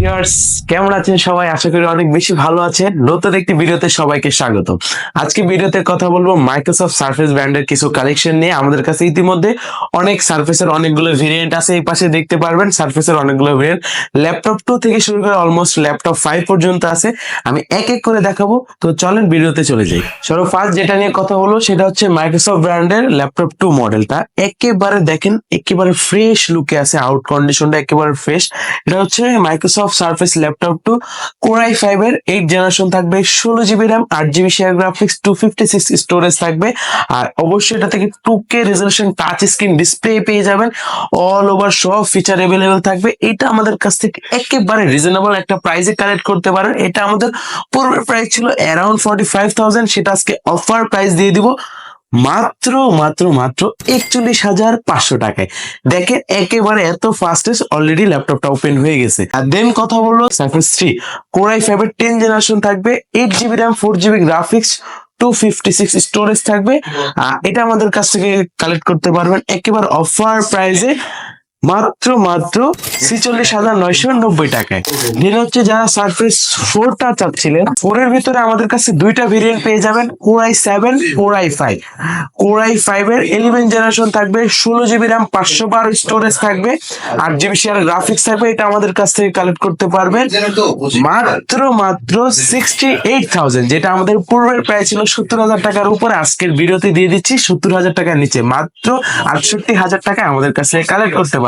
Viewers, কেমন আছেন সবাই? আশা করি অনেক বেশি ভালো আছেন। নতুন একটি ভিডিওতে সবাইকে স্বাগত। আজকে ভিডিওতে কথা বলবো মাইক্রোসফট সারফেস ব্র্যান্ডের কিছু কালেকশন নিয়ে। আমাদের কাছে ইতিমধ্যে অনেক সারফেসের অনেকগুলো ভেরিয়েন্ট আছে। এই পাশে দেখতে পারবেন সারফেসের অনেকগুলো ভেরিয়েন্ট, ল্যাপটপ 2 থেকে শুরু করে অলমোস্ট ল্যাপটপ 5 পর্যন্ত আছে। আমি এক এক করে দেখাবো, তো চলেন ভিডিওতে চলে যাই। সর্ব ফার্স্ট যেটা নিয়ে কথা বলবো সেটা হচ্ছে মাইক্রোসফট ব্র্যান্ডের ল্যাপটপ 2 মডেলটা। একেবারে দেখেন, একেবারে ফ্রেশ লুকে আছে, আউট কন্ডিশনটা একেবারে ফ্রেশ। এটা হচ্ছে Microsoft surface laptop 2 Core i5 এর 8 জেনারেশন থাকবে, 16 GB RAM, 8 GB share graphics, 256 storage থাকবে। আর অবশ্যই এটা থেকে 2K resolution touch screen display পেয়ে যাবেন। অল ওভার সব ফিচার अवेलेबल থাকবে। এটা আমাদের কাছ থেকে একেবারে রিজনেবল একটা প্রাইসে কালেক্ট করতে পারেন। এটা আমাদের পূর্বের প্রাইস ছিল অ্যারাউন্ড 45,000, সেটা আজকে অফার প্রাইস দিয়ে দিব মাত্র মাত্র মাত্র 41,500 টাকায়। দেখেন একেবারে এত ফাস্টেস্ট, অলরেডি ল্যাপটপটা ওপেন হয়ে গেছে। আর দেন কথা বললো সারফেস 3 Core i5 এর 10 জেনারেশন থাকবে, 8 GB RAM, 4 GB graphics, 256 storage থাকবে। এটা আমাদের কাছ থেকে কালেক্ট করতে পারবেন একেবারে অফার প্রাইসে মাত্র মাত্র 46,990 টাকায়। দেন হচ্ছে যারা সারফেস 4টা চাচ্ছিলেন, 4 এর ভিতরে আমাদের কাছে দুইটা ভেরিয়েন্ট পেয়ে যাবেন, Core i7, Core i5। Core i5 এর 11 জেনারেশন থাকবে, 16 জিবি র্যাম, 512 স্টোরেজ থাকবে, 8 জিবি শেয়ার গ্রাফিক্স থাকবে। এটা আমাদের কাছ থেকে কালেক্ট করতে পারবেন মাত্র মাত্র 68,000, যেটা আমাদের পূর্বের প্রাইস ছিল 70,000 টাকার উপরে। আজকের ভিডিওতে দিয়ে দিচ্ছি 70,000 টাকার নিচে, মাত্র 68,000 টাকা আমাদের কাছে কালেক্ট করতে পারবেন।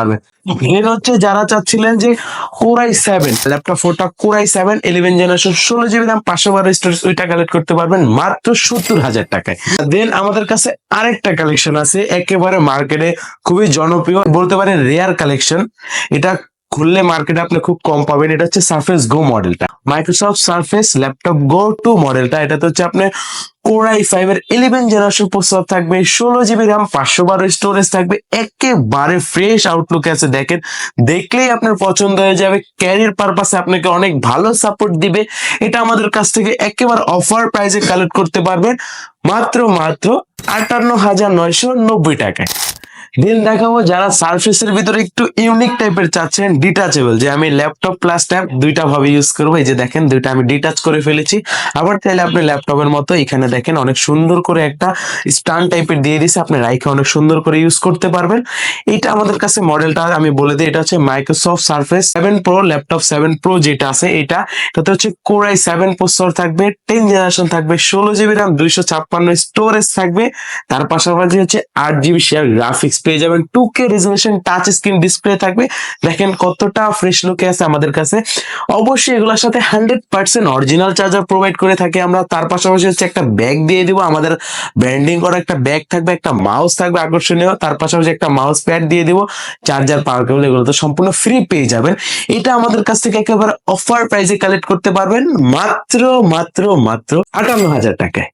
এর হচ্ছে যারা চাচ্ছিলেন যে Core i7 ল্যাপটপ 4টা Core i7 11 generation, 16 GB RAM, 512 storage, ওইটা কালেক্ট করতে পারবেন মাত্র 70,000 টাকায়। দেন আমাদের কাছে আরেকটা কালেকশন আছে, একেবারে মার্কেটে খুবই জনপ্রিয়, বলতে পারেন রেয়ার কালেকশন। এটা খুললে মার্কেটে আপনি খুব কম পাবেন। এটা হচ্ছে সারফেস গো মডেলটা, মাইক্রোসফট সারফেস ল্যাপটপ গো 2 মডেলটা। এটাতে হচ্ছে আপনার Core i5 এর 11 জেনারেশন প্রসেসর থাকবে, 16 জিবি র্যাম, 512 স্টোরেজ থাকবে। একেবারে ফ্রেশ আউটলুক আছে, দেখেন দেখলেই আপনার পছন্দ হয়ে যাবে। ক্যারিয়ার পারপাসে আপনাকে অনেক ভালো সাপোর্ট দিবে। এটা আমাদের কাছ থেকে একেবারে অফার প্রাইসে কালেক্ট করতে পারবেন মাত্র মাত্র 58,990 টাকায়। দেন দেখাবো যারা সারফেসের ভিতরে একটু ইউনিক টাইপের চাচ্ছেন, ডিটাচেবল, যে আমি ল্যাপটপ প্লাস ট্যাব দুইটা ভাবে ইউজ করবো। এই যে দেখেন দুইটা আমি ডিটাচ করে ফেলেছি। আবার চাইলে আপনি ল্যাপটপের মতো এখানে দেখেন অনেক সুন্দর করে একটা স্ট্যান্ড টাইপের দিয়ে দিছে, আপনি রাইখে অনেক সুন্দর করে ইউজ করতে পারবেন। এটা আমাদের কাছে মডেলটা আমি বলে দিই, এটা হচ্ছে Microsoft surface 7 pro laptop 7 pro যেটা আছে এটাতে হচ্ছে Core i7 প্রসেসর থাকবে, 10 জেনারেশন থাকবে, 16 জিবি র্যাম, 256 স্টোরেজ থাকবে। তার পাশাপাশি হচ্ছে 8 জিবি শেয়ার গ্রাফিক্স পেয়ে যাবেন, 2K resolution touch screen display থাকবে। দেখেন কতটা ফ্রেশ লুকে আছে আমাদের কাছে। অবশ্যই এগুলোর সাথে 100% অরিজিনাল চার্জার প্রোভাইড করে থাকি আমরা। তার পাশাপাশি হচ্ছে একটা ব্যাগ দিয়ে দিব, আমাদের ব্র্যান্ডিং করা একটা ব্যাগ থাকবে, একটা মাউস থাকবে আকর্ষণীয়, তার পাশাপাশি একটা মাউস প্যাড দিয়ে দিব, চার্জার, পাওয়ার কেবল, এগুলো তো সম্পূর্ণ ফ্রি পেয়ে যাবেন। এটা আমাদের কাছ থেকে একেবারে অফার প্রাইসে কালেক্ট করতে পারবেন মাত্র মাত্র মাত্র 58,000 টাকায়।